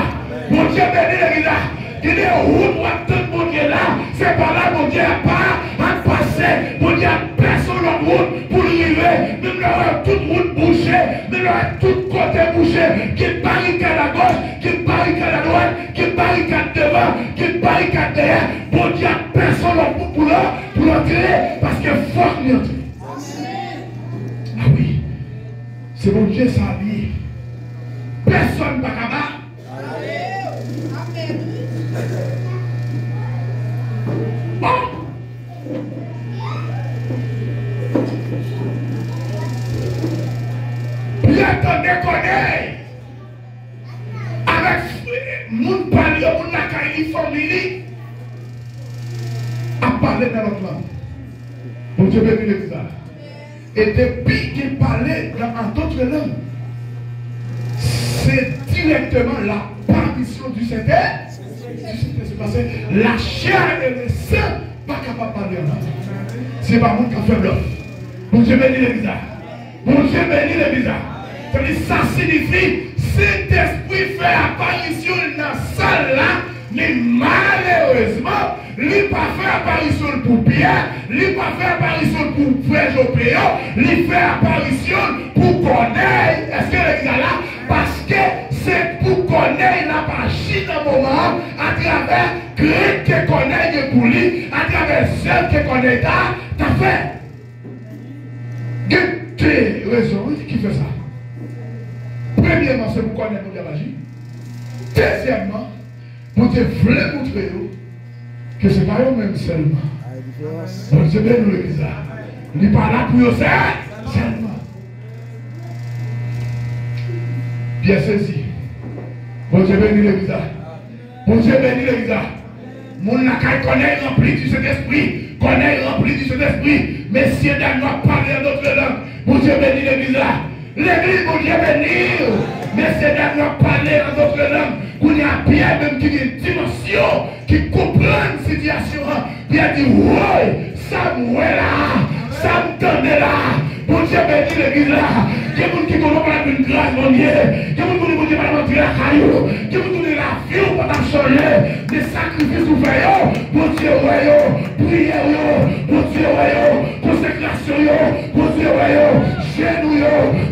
Mon Dieu bénit l'église là. Il est où moi tout mon Dieu là. C'est pas là mon Dieu a pas à passer. Mon Dieu a personne l'autre route pour river. Même là toute route bouchée. Même là tout côté bouché. Qui barricade à gauche. Qui barricade à droite. Qui barricade devant. Qui barricade derrière. Mon Dieu a personne l'autre pour l'entrer. Parce que faut qu'il entre. Ah oui. C'est mon Dieu ça dit. Personne ne va pas. Bon. Bien t'en déconner. Avec mon palier, mon nakali famille, à parler dans notre langue. Mon Dieu bénit l'église. Et depuis qu'il parlait dans d'autres langues, c'est directement l'apparition du Saint-Esprit. C'est parce que la chair et le sang pas capable de parler en langue. C'est pas mon qui a fait bluff. Mon Dieu bénit l'église. Mon Dieu bénit l'église. Ça signifie Saint-Esprit fait apparition dans la salle là, mais malheureusement, il n'a pas fait apparition pour Pierre, il n'a pas fait apparition pour Frère Jopéo, il fait apparition pour connaître. Est-ce que l'église est là? Parce que c'est pour connaître la machine dans le moment, à travers Grec qui connaît pour lui, à travers celle qui connaît t'as fait. Quelle raison qui fait ça? Premièrement, c'est pour connaître la magie. Deuxièmement, pour te voulez montrer que ce n'est pas eux-mêmes seulement. Donc c'est bien nous l'église. Il n'est pas là pour eux seulement. Bien saisi. Bon Dieu bénit l'église. Bon Dieu bénit l'église. Mon nakai connaît rempli du Saint-Esprit. Connaît rempli du Saint-Esprit. Messieurs, d'ailleurs, parler en d'autres langues. Bon Dieu bénit l'église. L'église, mon Dieu bénit. Messieurs, d'ailleurs, parler en d'autres langues. Il y a Pierre même qui a une dimension, qui comprend une situation. Pierre dit, ouais, ça me là, ça me donne là. Bon Dieu bénit l'église là. Il y a des gens qui connaissent pas une grâce, mon Dieu. Il y a des gens qui connaissent pas la caillou. Il y a des gens qui connaissent la vie pour pas changer. Des sacrifices ouverts. Bon Dieu, prière, bon Dieu, consécration, bon Dieu, genou,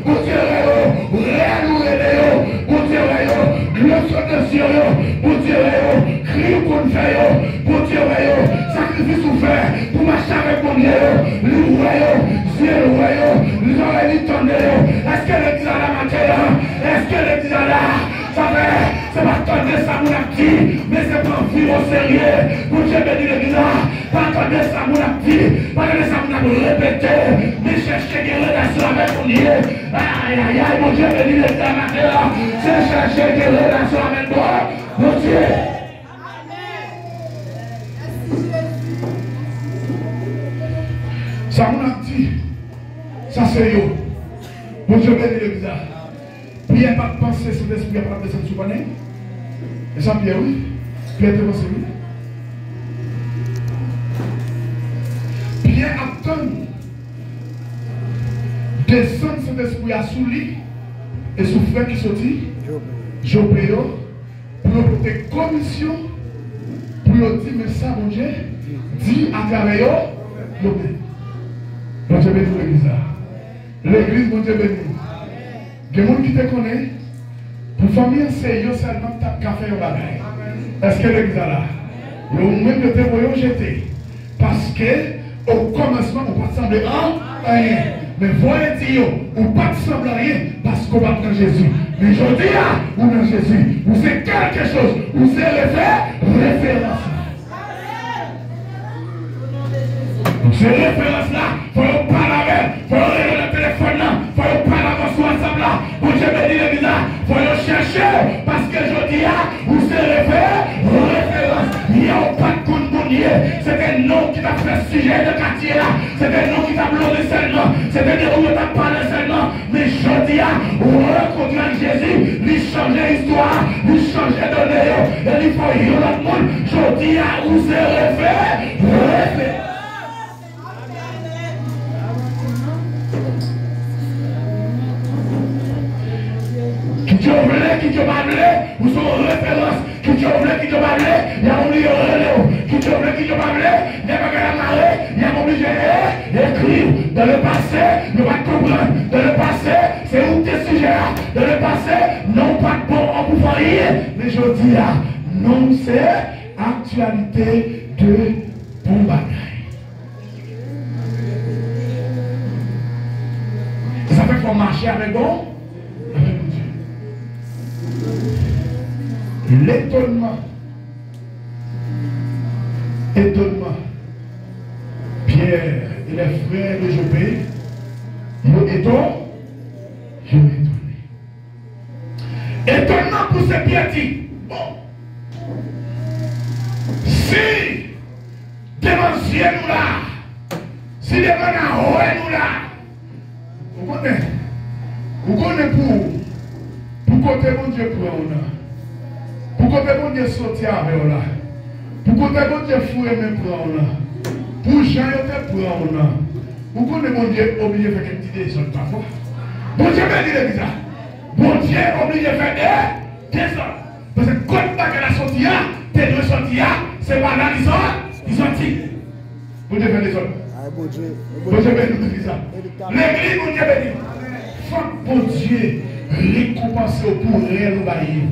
bon Dieu, réalouer, bon Dieu, leçon de Dieu, bon Dieu, cri qu'on fait, bon Dieu, sacrifice ouvert pour marcher avec mon Dieu, le royaume, Dieu, le royaume, les oreilles tonnerre. Est-ce que rien. Bon Dieu béni l'église. Pas attendre ça, mon dit. Pas attendre ça, mon répéter. Mais chercher des relations avec mon Dieu. Aïe, aïe, aïe, mon Dieu béni l'église matin. C'est chercher des relations avec moi. Mon Dieu. Ça m'a dit, ça c'est yo. Mon Dieu béni l'église. Pierre pas penser cet esprit à pas descendre sur moi. Et ça Pierre oui. Pierre te pense oui. Pierre attend descendre cet esprit à sous lui et sous frère qui sortit. Jopé pour porter commission pour dire mais ça mon Dieu dit à travers eux. Mon Dieu béni l'église. L'église, mon Dieu béni. Il y a des gens qui te connaissent. Pour famille, c'est eux seulement qui tapent café au bagage. Est-ce que l'église est là? Ils ont même le témoin jeté. Parce que au commencement, on ne peut pas sembler rien. Mais voyez dire, on ne peut pas sembler rien parce qu'on va dans Jésus. Mais je dis, on est dans Jésus. Vous êtes quelque chose. Vous êtes référence. Ces références-là, il faut parler avec, il faut regarder le téléphone là, il faut parler avec soi ensemble là. Pour Dieu béni l'église là, il faut chercher, parce que je dis, vous êtes référence. Il n'y a pas de coup de bonnier. C'est un nom qui t'a fait sujet de quartier là. C'est un nom qui t'a bloqué seulement. C'est un nom qui t'a parlé seulement. Mais je dis, rencontrer Jésus, lui changer l'histoire, lui changer de néo. Et il faut y aller l'autre monde. Je dis, vous êtes référence. Qui te voulait, qui te parlait, vous sont référence. Qui te voulait, qui te parlait, il y a un livre. Qui te voulait, qui te parlait, il n'y a pas qu'à la marée, il y a obligé d'écrire. Dans le passé, ne pas comprendre. Dans le passé, c'est où tes sujets. Dans le passé, non pas de bon en pouvoir rien. Mais je dis, non, c'est actualité de bon bagaille. Ça fait qu'on marche avec bon. L'étonnement. Étonnement. Pierre et les frères de Jopé, ils ont étonné. Étonnement pour ces piétis. Bon. Si devant Dieu nous là, si devant la nous là, vous connaissez pour côté mon Dieu pour nous là. Pour côté bon Dieu sortir avec là. Pour côté bon Dieu fouiller même pour là. Pour Jean était pour là. Pour côté bon Dieu obligé de faire une petite décision parfois. Bon Dieu m'a dit l'église. Bon Dieu obligé de faire des décisions. Parce que quand tu as sorti, tu dois sortir, c'est pas là ils sortent. Bon Dieu fait des autres. Bon Dieu m'a dit l'église. L'église, bon Dieu m'a dit. Faut bon Dieu récompenser pour réel ou bailler.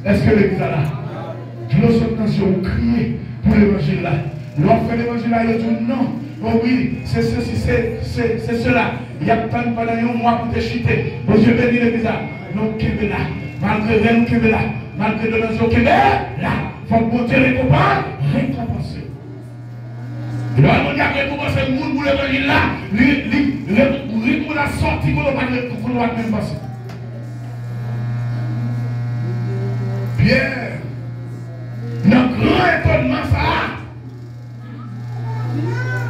Est-ce que l'église est là? Lorsque vous criez pour l'évangile là, lorsque l'évangile là, il dit non. Oh oui, c'est ceci, c'est cela. Il y a pas pendant un mois pour te chuter. Bon Dieu béni l'église là. Nous qui est là. Malgré nous qui est là. Malgré de nos qui est là. Il faut que bon Dieu récompense. Lorsqu'on a récompensé le monde pour l'évangile là, il a sorti pour ne pas même passer. Pierre, notre grand étonnement ça,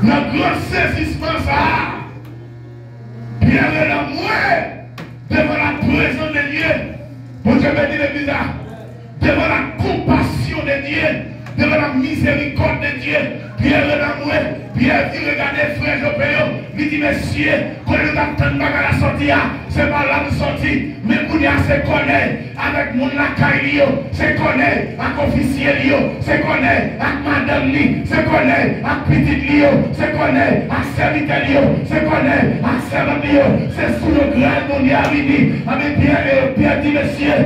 notre grand saisissement ça, Pierre est là, moi, devant la présence de Dieu, bon Dieu béni l'église, devant la compassion de Dieu, devant la miséricorde de Dieu, Pierre est là, moi, Pierre dit, regardez frère Jopé, il dit, messieurs, quand nous attendons à la sortie, c'est pas là nous sortir, mais pour nous, c'est connaître avec mon lacaille, c'est connaître avec officier, c'est connaître avec madame, c'est connaître avec petite, c'est connaître avec serviteur, c'est connaître avec servant, c'est sous le grade mon Dieu arrivé. Avec Pierre dit, messieurs,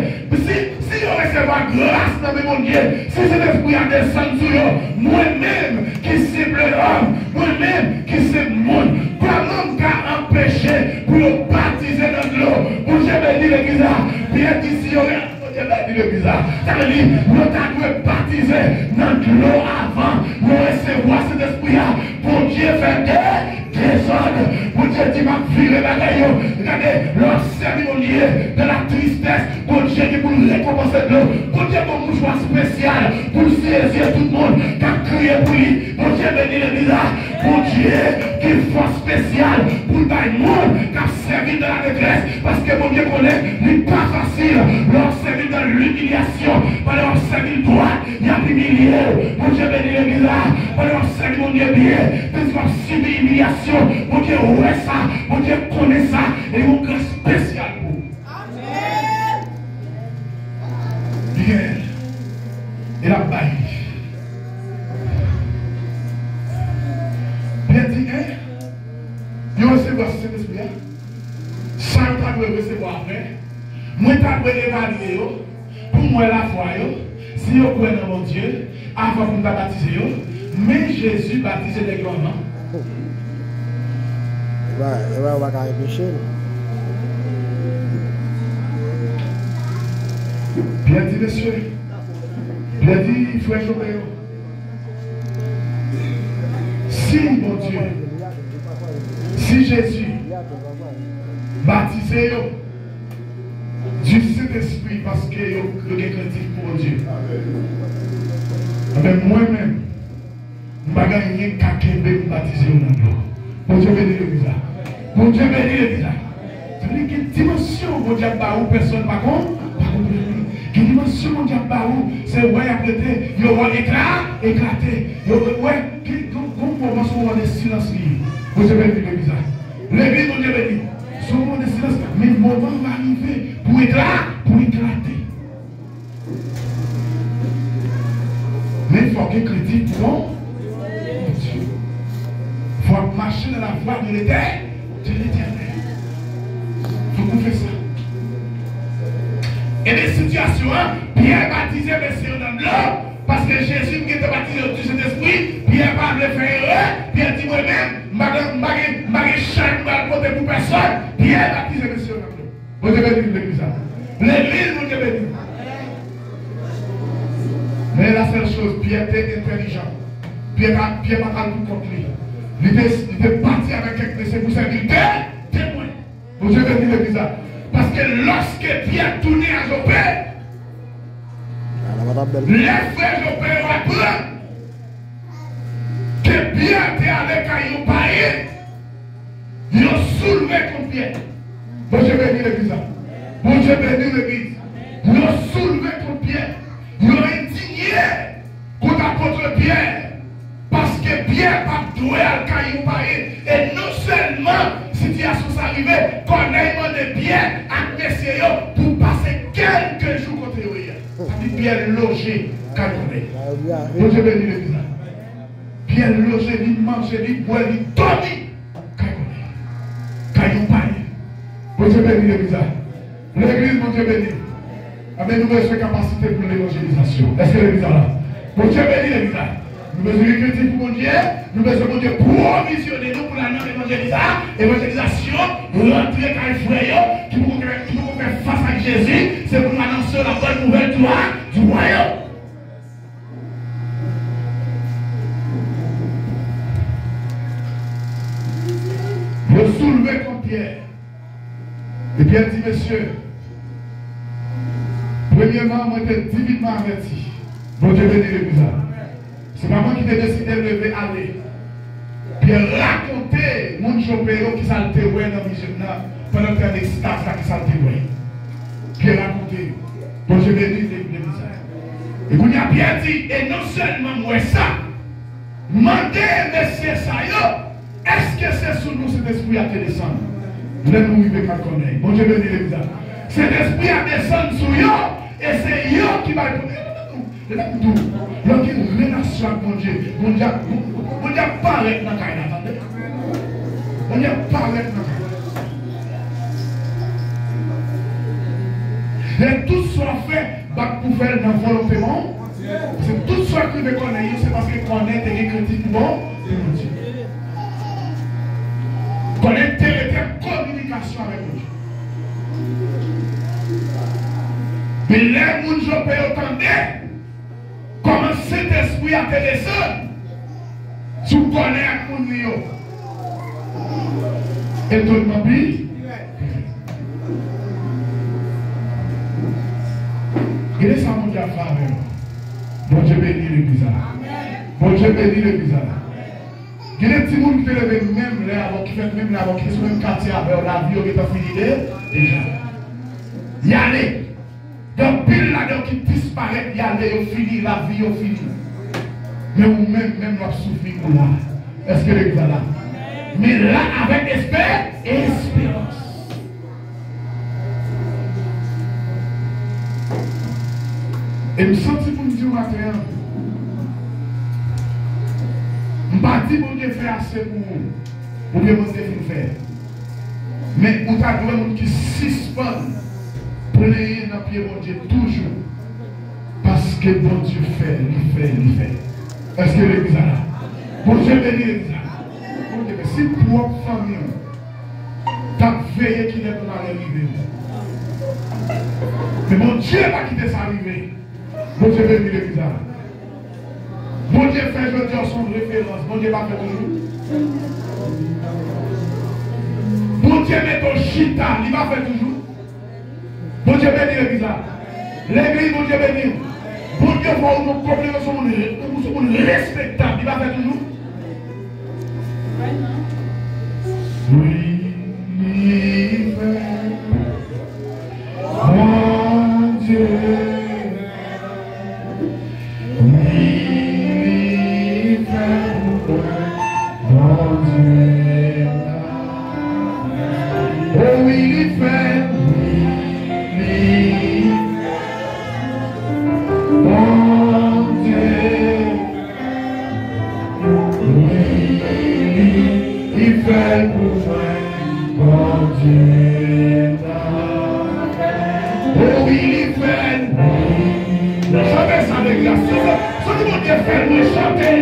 si on recevra grâce dans mon Dieu, si c'est l'esprit à descendre sur eux, moi-même qui cible l'homme, moi-même qui cible le monde, comment qu'a empêché pour le baptiser dans l'eau? Pour je me dis l'église, Pierre dit si on est Dieu béni l'église. Ça veut dire, nous avons baptisé dans l'eau avant, nous recevoir cet esprit pour Dieu faire des désordres. Pour Dieu dit, ma vie, regardez, leur servir mon Dieu de la tristesse, pour Dieu qui pour nous récompenser de l'eau, pour Dieu mon mouchoir spécial, pour saisir tout le monde qui a crié pour lui, pour Dieu béni l'église, pour Dieu qui est force spéciale, pour le monde qui a servi dans la détresse, parce que mon Dieu connaît, n'est pas facile, leur servir dans l'humiliation, pas leur servir droit, il y a humilié, mon Dieu béni l'église, pas leur servir mon Dieu bien, parce qu'on subit l'humiliation, mon Dieu ouais ça, mon Dieu connaît ça, et mon grâce spécial pour vous. Amen. Bien. Et la baille. Bien dit, hein? Vous recevez cet esprit. Ça, vous pouvez recevoir après. Moi, je peux évaluer pour moi la foi. Si vous croyez dans mon Dieu, avant que vous baptisez, mais Jésus baptisait les grands. On va réfléchir. Bien dit, monsieur. Bien dit, frère Jobéo. Si, mon Dieu, si Jésus baptisé du Saint-Esprit parce que vous êtes créatif pour Dieu. Mais moi-même, je ne vais pas gagner qu'à Québec baptiser au nom de l'eau. Mon Dieu bénit l'église. Mon Dieu bénit l'église. Ça veut dire quelle dimension, mon Dieu, par où personne ne va comprendre. Quelle dimension, mon Dieu, par où c'est ouais apprêté, il y aura éclaté. Ouais, comment sont les silences liés. Mon Dieu bénit l'église. L'église, mon Dieu bénit. Son moment de silence, mais le moment va arriver pour éclater. Mais il faut que les chrétiens pour Dieu. Il faut marcher dans la voie de l'éternel. Il faut qu'on fasse ça. Et des situations, Pierre baptisé, mais c'est dans l'eau, parce que Jésus qui était baptisé du Saint-Esprit, Pierre va le faire erreur, Pierre dit moi-même, je chaque mal côté pour personne, Pierre baptisé, monsieur dans l'eau. Vous devez dire l'église. L'église, vous devez dire. Mais la seule chose, Pierre était intelligent. Pierre n'a pas tout compris. Il était parti avec quelqu'un de ses poussins, il était témoin. Vous devez dire l'église. Parce que lorsque Pierre tournait à Jopé, les frères Jopé apprennent que Pierre était avec un pays, ils ont soulevé contre Pierre. Bon Dieu béni l'église. Bon Dieu béni l'église. Ils ont soulevé contre Pierre. Ils ont indigné contre Pierre. Parce que Pierre n'a pas doué à le pays. Et non seulement, situation s'arrivait, qu'on a demandé Pierre à messieurs pour passer quelques jours contre eux. Ça dit Pierre logé, Caïoné. Bon Dieu béni l'église. Pierre logé, il mangeait, il boit, il dormit. Caïoné. Bon Dieu béni l'église. L'église, bon Dieu béni. Amen, nous avons cette capacité pour l'évangélisation. Est-ce que l'église est là? Bon Dieu béni l'église. Nous avons besoin de critique pour mon Dieu. Nous avons besoin de provisionner nous pour la non-évangélisation. Rentrer quand il frère qui pour faire face à Jésus. C'est pour nous annoncer la bonne nouvelle du royaume. Je soulevais contre Pierre. Et Pierre dit, monsieur, premièrement, moi j'étais divinement averti. Bon Dieu béni l'église. C'est pas moi qui t'ai décidé de lever aller. Pierre racontait mon chopéro qui s'altérait dans le vision pendant qu'il y a une extase qui s'altérait. Pierre racontait. Bon Dieu béni l'église. Et vous y a bien dit, et non seulement moi ça, mandez messieurs ça, est-ce que c'est sous nous cet esprit à te descendre? Vous n'êtes nous vivre qu'à connaître. Bon Dieu béni l'église. Cet esprit à descendre sur eux, et c'est eux qui va répondre. Il y a une relation avec mon Dieu. Mon Dieu paraît dans la caille, attendez. Mon Dieu paraît dans la caille. Et tout soit fait pour faire dans volontément. C'est tout soit que vous connaissez, c'est parce que connaître et critique bon. Connaître et communication avec Dieu. Mais les gens qui ont entendu comment cet esprit a te descendu, tu connais les gens. Et tout le monde dit, il est ça mon Dieu à faire. Bon Dieu bénit l'église. Bon Dieu bénit l'église. Il y a des petits gens qui te lèvent même là, avant qui fait même là, avant qui sont même quartier avec la vie, qui est finie déjà. Y aller. Donc, pile là-dedans qui disparaît, y aller, il finit, la vie, il finit. Mais vous-même, même vous souffrez pour là. Est-ce que l'église est là? Mais là, avec espérance. Et je me sens pour me dire matin, je ne pas dire que Dieu fait assez pour vous, ou bien vous devez faire. Mais vous avez des gens qui suspendent, prenez dans le pied de Dieu toujours. Parce que bon Dieu fait, il fait. Est-ce que l'église est là? Bon Dieu bénit l'église. Si pour votre famille, t'as veillé qu'il est pour arriver. Mais mon Dieu va quitter ça arriver. Mon Dieu bénit l'église. Mon Dieu fait, je veux dire, son référence. Mon Dieu va faire toujours. Mon Dieu met ton chita, il va faire toujours. Mon Dieu bénit l'église. L'église, mon Dieu bénit. Mon Dieu va nous problèmes sont respectables, il va faire toujours. Oui, il fait. Mon Dieu. Chantez ça avec la source. Ce que mon Dieu fait, nous chanter.